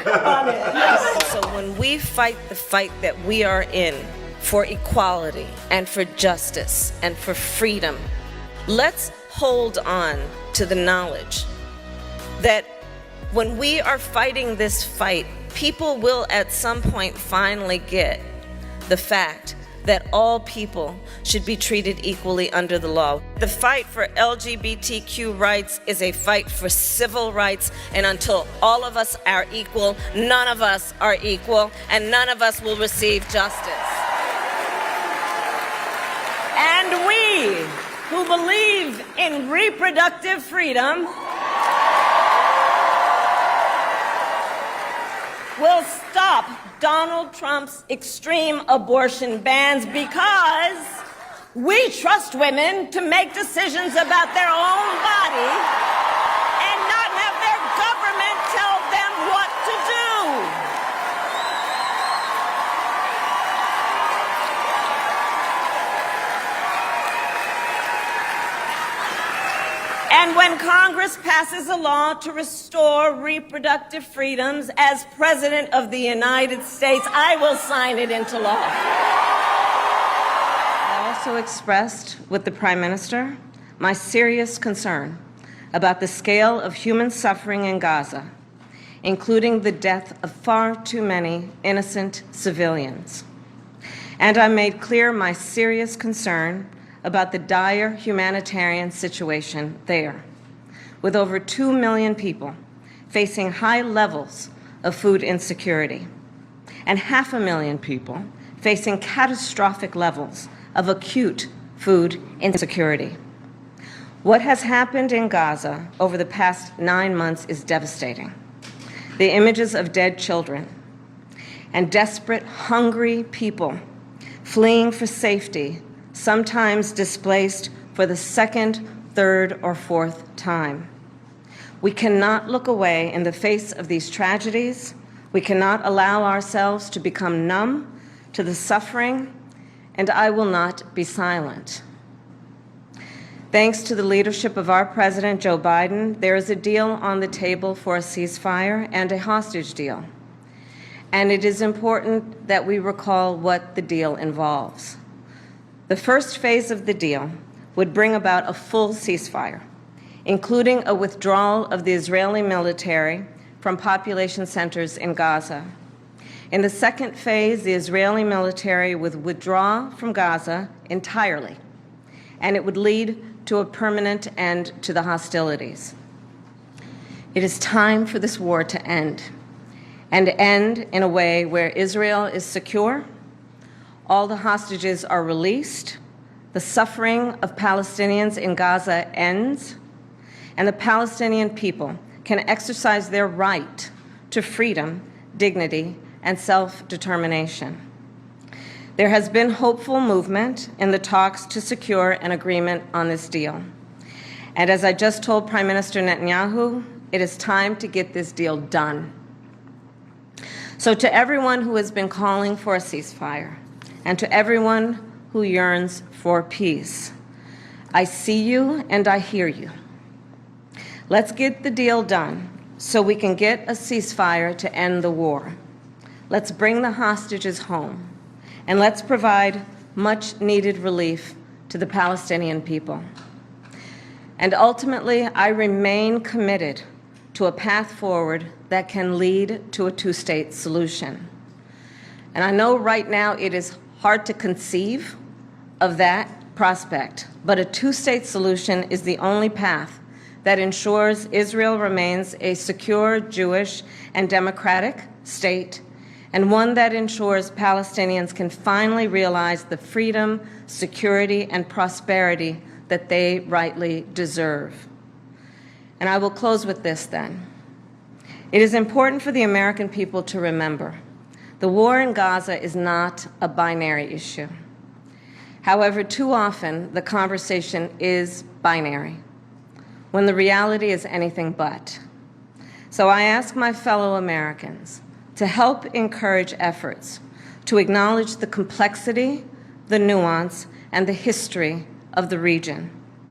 on it. Yes. So when we fight the fight that we are in for equality and for justice and for freedom, let's hold on to the knowledge that when we are fighting this fight, people will at some point finally get the fact that all people should be treated equally under the law. The fight for LGBTQ rights is a fight for civil rights, and until all of us are equal, none of us are equal, and none of us will receive justice. And we who believe in reproductive freedom will stop Donald Trump's extreme abortion bans because we trust women to make decisions about their own body and not have their government tell them what to do. And when Congress passes a law to restore reproductive freedoms as President of the United States, I will sign it into law. I also expressed with the Prime Minister my serious concern about the scale of human suffering in Gaza, including the death of far too many innocent civilians. And I made clear my serious concern about the dire humanitarian situation there, with over 2 million people facing high levels of food insecurity, and 500,000 people facing catastrophic levels of acute food insecurity. What has happened in Gaza over the past 9 months is devastating. The images of dead children and desperate, hungry people fleeing for safety, sometimes displaced for the second, third, or fourth time. We cannot look away in the face of these tragedies. We cannot allow ourselves to become numb to the suffering, and I will not be silent. Thanks to the leadership of our President, Joe Biden, there is a deal on the table for a ceasefire and a hostage deal. And it is important that we recall what the deal involves. The first phase of the deal would bring about a full ceasefire, including a withdrawal of the Israeli military from population centers in Gaza. In the second phase, the Israeli military would withdraw from Gaza entirely, and it would lead to a permanent end to the hostilities. It is time for this war to end, and end in a way where Israel is secure, all the hostages are released, the suffering of Palestinians in Gaza ends, and the Palestinian people can exercise their right to freedom, dignity, and self-determination. There has been hopeful movement in the talks to secure an agreement on this deal. And as I just told Prime Minister Netanyahu, it is time to get this deal done. So to everyone who has been calling for a ceasefire, and to everyone who yearns for peace, I see you and I hear you. Let's get the deal done so we can get a ceasefire to end the war. Let's bring the hostages home, and let's provide much-needed relief to the Palestinian people. And ultimately, I remain committed to a path forward that can lead to a two-state solution. And I know right now it is hard to conceive of that prospect, but a two-state solution is the only path that ensures Israel remains a secure, Jewish, and democratic state, and one that ensures Palestinians can finally realize the freedom, security, and prosperity that they rightly deserve. And I will close with this then. It is important for the American people to remember the war in Gaza is not a binary issue. However, too often the conversation is binary, when the reality is anything but. So I ask my fellow Americans to help encourage efforts to acknowledge the complexity, the nuance, and the history of the region.